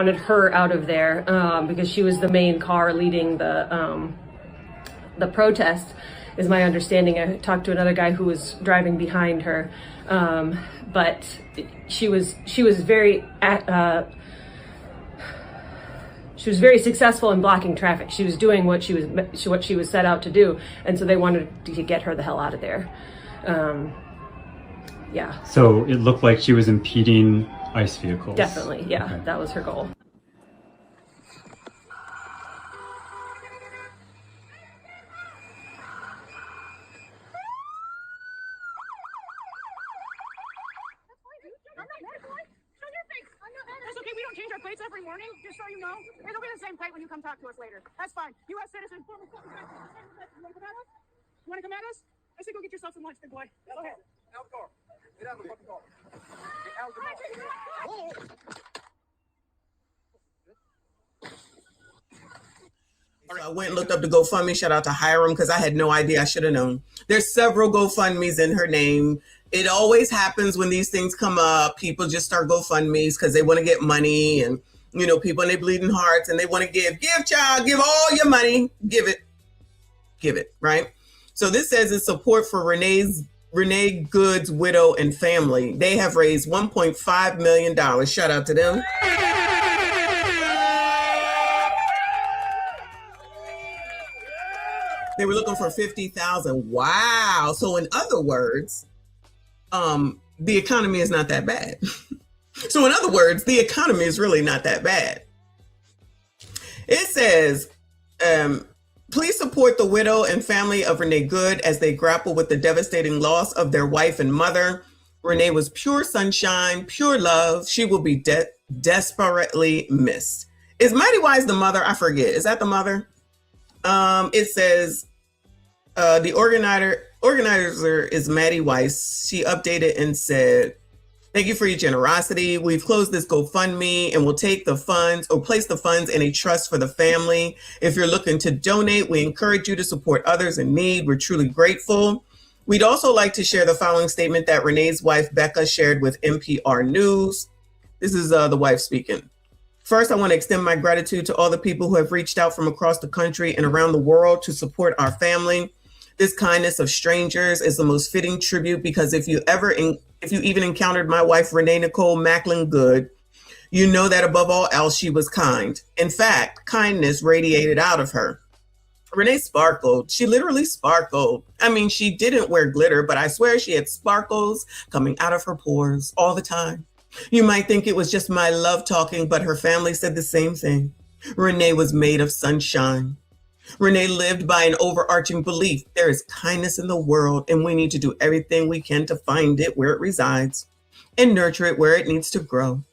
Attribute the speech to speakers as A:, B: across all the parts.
A: wanted her out of there because she was the main car leading the protest, is my understanding. I talked to another guy who was driving behind her, but she was very successful in blocking traffic. She was doing what she was set out to do, and so they wanted to get her the hell out of there. Yeah.
B: So it looked like she was impeding ICE vehicles.
A: Definitely, yeah.
B: Okay.
A: That was her goal.
C: That's okay, we don't change our plates every morning, just so you know. It'll be the same plate when you come talk to us later. That's fine. U.S. citizens. You want to come at us? You want to come at us? I say go get yourself some lunch, big boy. Go ahead. Out the car. Get out of the fucking car. Get out of the car.
D: I went and looked up the GoFundMe. Shout out to Hiram, because I had no idea. I should have known. There's several GoFundMes in her name. It always happens when these things come up. People just start GoFundMes because they want to get money, and people in their bleeding hearts, and they want to give, child, give all your money, give it, right? So this says it's support for Renee Good's widow and family. They have raised $1.5 million. Shout out to them. They were looking for 50,000. Wow. So in other words, the economy is not that bad. So in other words, the economy is really not that bad. It says, please support the widow and family of Renee Good as they grapple with the devastating loss of their wife and mother. Renee was pure sunshine, pure love. She will be desperately missed. Is Mighty Wise the mother? I forget. Is that the mother? It says the organizer is Maddie Weiss. She updated and said, thank you for your generosity. We've closed this GoFundMe and we'll take the funds or place the funds in a trust for the family. If you're looking to donate, we encourage you to support others in need. We're truly grateful. We'd also like to share the following statement that Renee's wife, Becca, shared with NPR News. This is the wife speaking. First, I want to extend my gratitude to all the people who have reached out from across the country and around the world to support our family. This kindness of strangers is the most fitting tribute, because if you even encountered my wife, Renee Nicole Macklin Good, you know that above all else, she was kind. In fact, kindness radiated out of her. Renee sparkled. She literally sparkled. I mean, she didn't wear glitter, but I swear she had sparkles coming out of her pores all the time. You might think it was just my love talking, but her family said the same thing. Renee was made of sunshine. Renee lived by an overarching belief. There is kindness in the world, and we need to do everything we can to find it where it resides and nurture it where it needs to grow.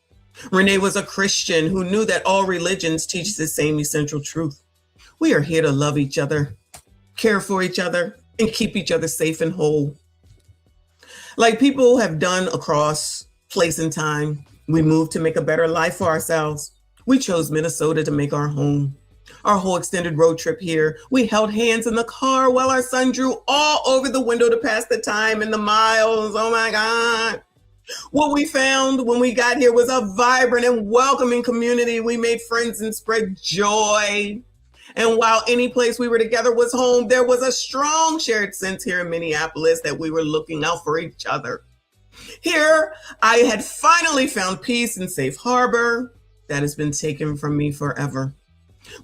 D: Renee was a Christian who knew that all religions teach the same essential truth. We are here to love each other, care for each other, and keep each other safe and whole. Like people have done across place and time, we moved to make a better life for ourselves. We chose Minnesota to make our home. Our whole extended road trip here, we held hands in the car while our son drew all over the window to pass the time and the miles. Oh my God. What we found when we got here was a vibrant and welcoming community. We made friends and spread joy. And while any place we were together was home, there was a strong shared sense here in Minneapolis that we were looking out for each other. Here, I had finally found peace and safe harbor that has been taken from me forever.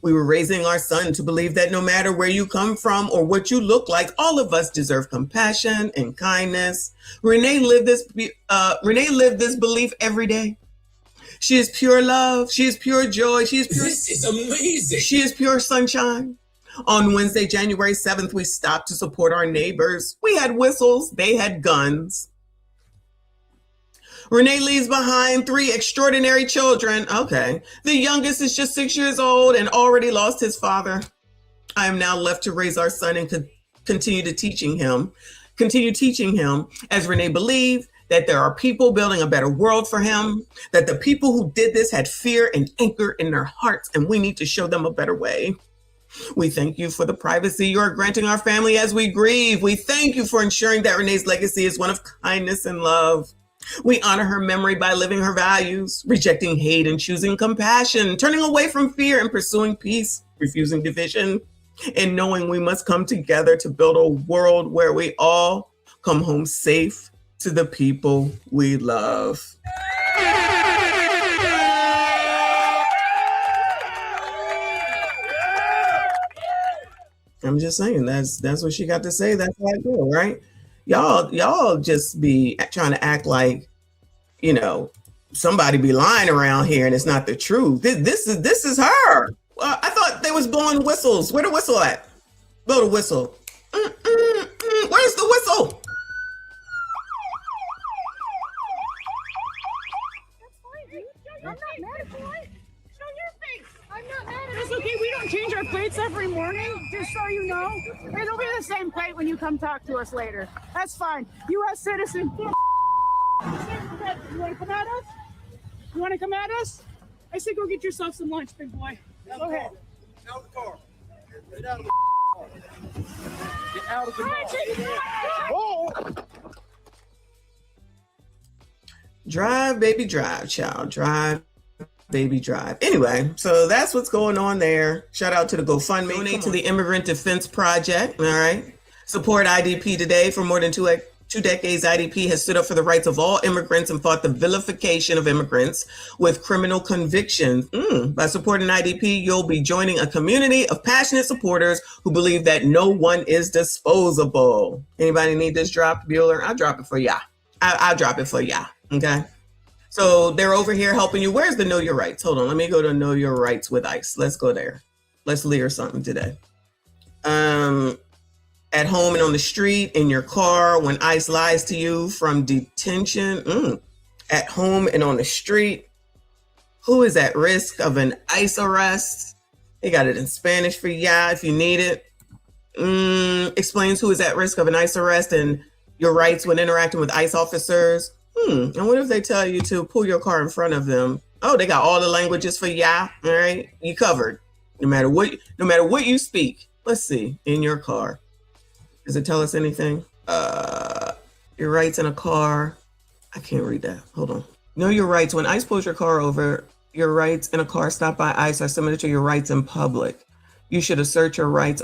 D: We were raising our son to believe that no matter where you come from or what you look like, all of us deserve compassion and kindness. Renee lived this belief every day. She is pure love. She is pure joy. She is pure.
E: This is amazing.
D: She is pure sunshine. On Wednesday, January 7th, we stopped to support our neighbors. We had whistles. They had guns. Renee leaves behind 3 extraordinary children. Okay. The youngest is just 6 years old and already lost his father. I am now left to raise our son and continue teaching him as Renee believed that there are people building a better world for him, that the people who did this had fear and anger in their hearts, and we need to show them a better way. We thank you for the privacy you are granting our family as we grieve. We thank you for ensuring that Renee's legacy is one of kindness and love. We honor her memory by living her values, rejecting hate and choosing compassion, turning away from fear and pursuing peace, refusing division, and knowing we must come together to build a world where we all come home safe to the people we love. I'm just saying, that's what she got to say. That's how I feel, right? Y'all just be trying to act like, somebody be lying around here and it's not the truth. This is her. Well, I thought they was blowing whistles. Where the whistle at? Blow the whistle. Where's the whistle?
C: I'm not mad at you. Show your face. I'm not mad at you. It's okay. We don't change our plates every morning, just so you know. It'll be the same plate when you come talk to us later. That's fine. U.S. citizen. You want to come at us? You want to come at us? I say go get yourself some lunch, big boy. Go ahead.
E: Out of the car. Get out of the car. Get out of the car. Oh!
D: Drive, baby, drive, child. Drive, baby, drive. Anyway, so that's what's going on there. Shout out to the GoFundMe. Donate to the Immigrant Defense Project. All right. Support IDP today. For more than two decades, IDP has stood up for the rights of all immigrants and fought the vilification of immigrants with criminal convictions. By supporting IDP, you'll be joining a community of passionate supporters who believe that no one is disposable. Anybody need this drop, Bueller? I'll drop it for ya. I'll drop it for ya. Okay. So they're over here helping you. Where's the Know Your Rights? Hold on. Let me go to Know Your Rights with ICE. Let's go there. Let's lear something today. At home and on the street, in your car, when ICE lies to you from detention. At home and on the street. Who is at risk of an ICE arrest? They got it in Spanish for ya if you need it. Explains who is at risk of an ICE arrest and your rights when interacting with ICE officers. And what if they tell you to pull your car in front of them? Oh, they got all the languages for ya. All right, you covered. No matter what you speak. Let's see. In your car. Does it tell us anything? Your rights in a car. I can't read that. Hold on. Know your rights. When ICE pulls your car over, your rights in a car stopped by ICE are similar to your rights in public. You should assert your rights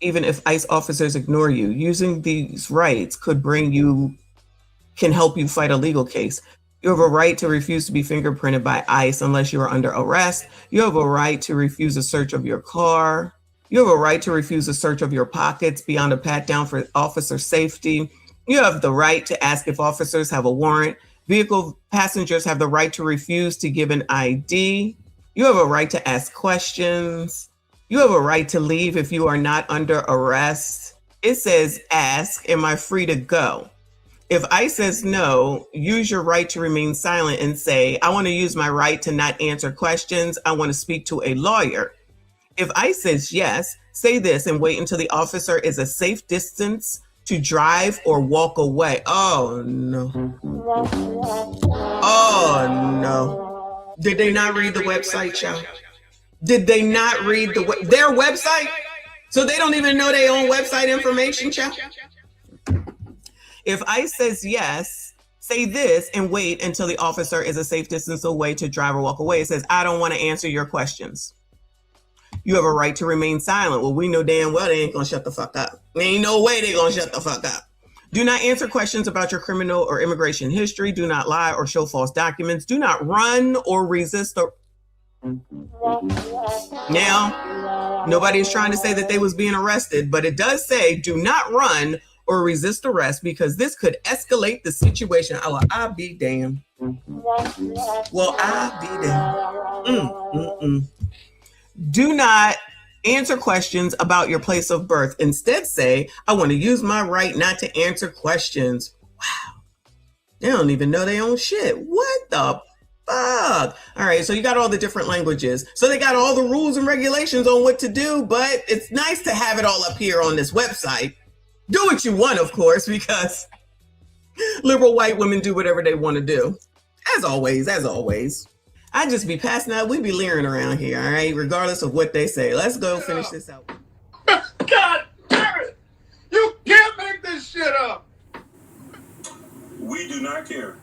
D: even if ICE officers ignore you. Using these rights can help you fight a legal case. You have a right to refuse to be fingerprinted by ICE unless you are under arrest. You have a right to refuse a search of your car. You have a right to refuse a search of your pockets beyond a pat down for officer safety. You have the right to ask if officers have a warrant. Vehicle passengers have the right to refuse to give an ID. You have a right to ask questions. You have a right to leave if you are not under arrest. It says, ask, am I free to go? If ICE says no, use your right to remain silent and say, I want to use my right to not answer questions. I want to speak to a lawyer. If ICE says yes, say this and wait until the officer is a safe distance to drive or walk away. Oh, no. Oh, no. Did they not read the website, y'all? Did they not read their website? So they don't even know their own website information, y'all? If ICE says yes, say this and wait until the officer is a safe distance away to drive or walk away. It says, I don't want to answer your questions. You have a right to remain silent. Well, we know damn well they ain't going to shut the fuck up. There ain't no way they're going to shut the fuck up. Do not answer questions about your criminal or immigration history. Do not lie or show false documents. Do not run or resist. Now, nobody is trying to say that they was being arrested, but it does say do not run or resist arrest because this could escalate the situation. Oh, I'll be damned. Well, I'll be damned. Do not answer questions about your place of birth. Instead, say, I want to use my right not to answer questions. Wow. They don't even know their own shit. What the fuck? All right, so you got all the different languages. So they got all the rules and regulations on what to do, but it's nice to have it all up here on this website. Do what you want, of course, because liberal white women do whatever they want to do. As always. I just be passing out. We be leering around here, all right? Regardless of what they say. Let's go finish this out.
E: God damn it! You can't make this shit up!
F: We do not care.